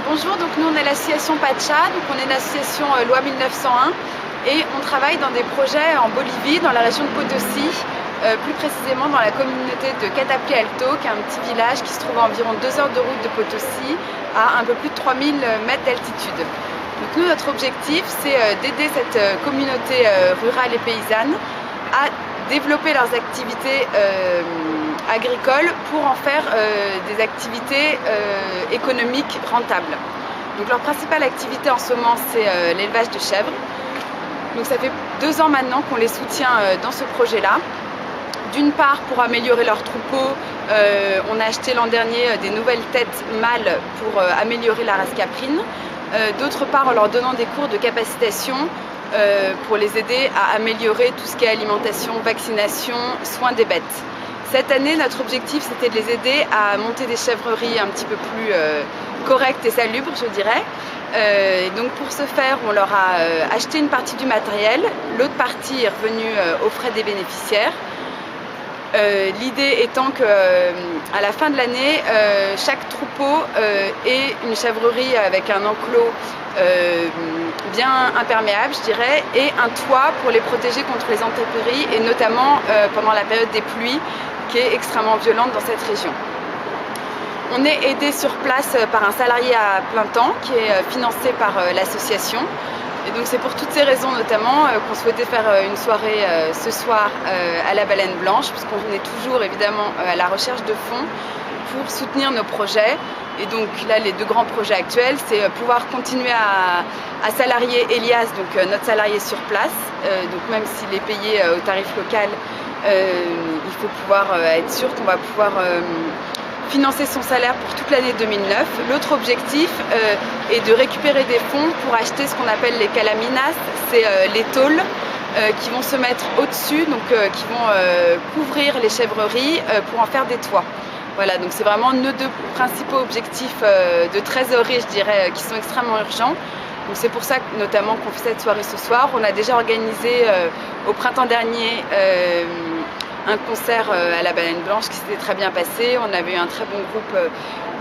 Bonjour, donc nous on est l'association Pacha, donc on est une association loi 1901 et on travaille dans des projets en Bolivie, dans la région de Potosí, plus précisément dans la communauté de Catapli Alto, qui est un petit village qui se trouve à environ 2 heures de route de Potosí, à un peu plus de 3000 mètres d'altitude. Donc nous, notre objectif, c'est d'aider cette communauté rurale et paysanne à développer leurs activités agricoles pour en faire des activités économiques rentables. Donc leur principale activité en ce moment, c'est l'élevage de chèvres. Donc ça fait 2 ans maintenant qu'on les soutient dans ce projet-là. D'une part, pour améliorer leurs troupeaux, on a acheté l'an dernier des nouvelles têtes mâles pour améliorer la race caprine. D'autre part, en leur donnant des cours de capacitation pour les aider à améliorer tout ce qui est alimentation, vaccination, soins des bêtes. Cette année, notre objectif, c'était de les aider à monter des chèvreries un petit peu plus correctes et salubres, je dirais. Et donc pour ce faire, on leur a acheté une partie du matériel, l'autre partie est revenue aux frais des bénéficiaires. L'idée étant qu'à la fin de l'année, chaque troupeau ait une chèvrerie avec un enclos bien imperméable, je dirais, et un toit pour les protéger contre les intempéries, et notamment pendant la période des pluies, qui est extrêmement violente dans cette région. On est aidé sur place par un salarié à plein temps qui est financé par l'association. Et donc c'est pour toutes ces raisons notamment qu'on souhaitait faire une soirée ce soir à la Baleine Blanche, puisqu'on est toujours évidemment à la recherche de fonds pour soutenir nos projets. Et donc là, les 2 grands projets actuels, c'est pouvoir continuer à salarier Elias, donc notre salarié sur place. Donc même s'il est payé au tarif local, il faut pouvoir être sûr qu'on va pouvoir financer son salaire pour toute l'année 2009. L'autre objectif est de récupérer des fonds pour acheter ce qu'on appelle les calaminas, c'est les tôles qui vont se mettre au-dessus, donc qui vont couvrir les chèvreries pour en faire des toits. Voilà, donc c'est vraiment nos 2 principaux objectifs de trésorerie, je dirais, qui sont extrêmement urgents. Donc c'est pour ça que, notamment, qu'on fait cette soirée ce soir. On a déjà organisé au printemps dernier un concert à la Baleine Blanche qui s'était très bien passé. On avait eu un très bon groupe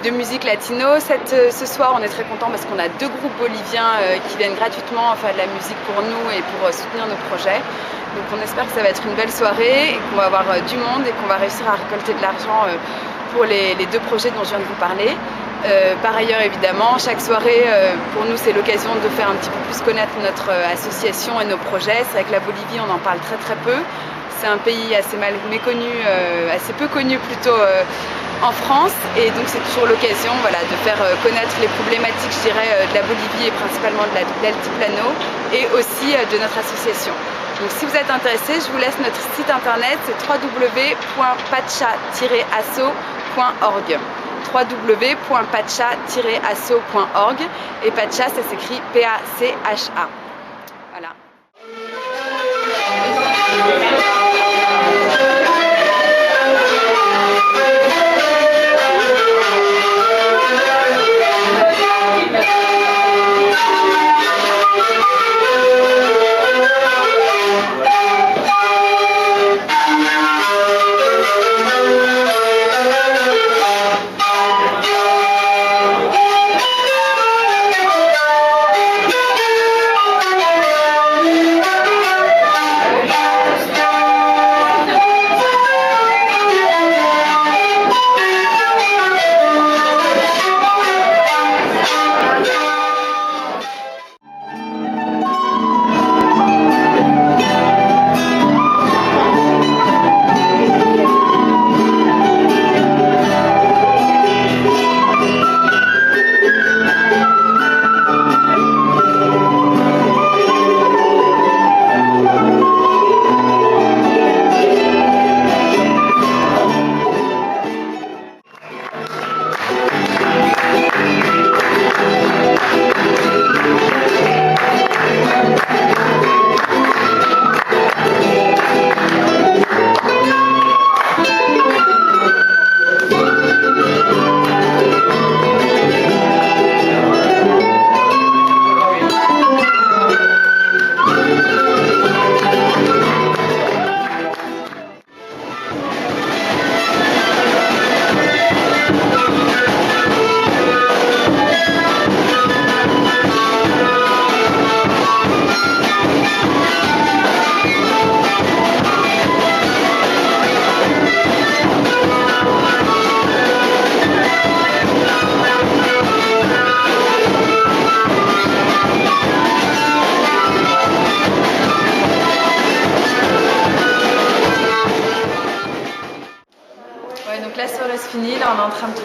de musique latino. Ce soir, on est très content parce qu'on a 2 groupes boliviens qui viennent gratuitement faire de la musique pour nous et pour soutenir nos projets. Donc on espère que ça va être une belle soirée et qu'on va avoir du monde et qu'on va réussir à récolter de l'argent pour les 2 projets dont je viens de vous parler. Par ailleurs, évidemment, chaque soirée, pour nous, c'est l'occasion de faire un petit peu plus connaître notre association et nos projets. C'est vrai que la Bolivie, on en parle très très peu. C'est un pays assez mal méconnu, assez peu connu plutôt en France, et donc c'est toujours l'occasion, voilà, de faire connaître les problématiques, je dirais, de la Bolivie et principalement de l'altiplano, et aussi de notre association. Donc si vous êtes intéressé, je vous laisse notre site internet, c'est www.pacha-asso.org www.pacha-asso.org, et Pacha, ça s'écrit P-A-C-H-A. Voilà.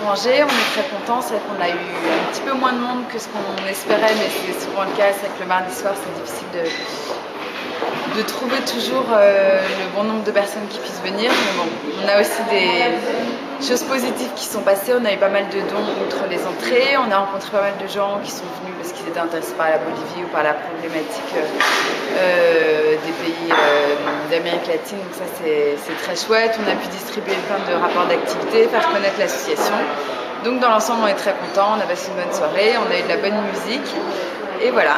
Angers. On est très contents, c'est vrai qu'on a eu un petit peu moins de monde que ce qu'on espérait, mais c'est souvent le cas. C'est vrai que le mardi soir, c'est difficile de trouver toujours le bon nombre de personnes qui puissent venir. Mais bon, on a aussi des choses positives qui sont passées. On a eu pas mal de dons outre les entrées. On a rencontré pas mal de gens qui sont venus parce qu'ils étaient intéressés par la Bolivie ou par la problématique des pays d'Amérique latine. Donc ça, c'est très chouette. On a pu distribuer plein de rapports d'activité, faire connaître l'association. Donc dans l'ensemble, on est très contents. On a passé une bonne soirée. On a eu de la bonne musique. Et voilà.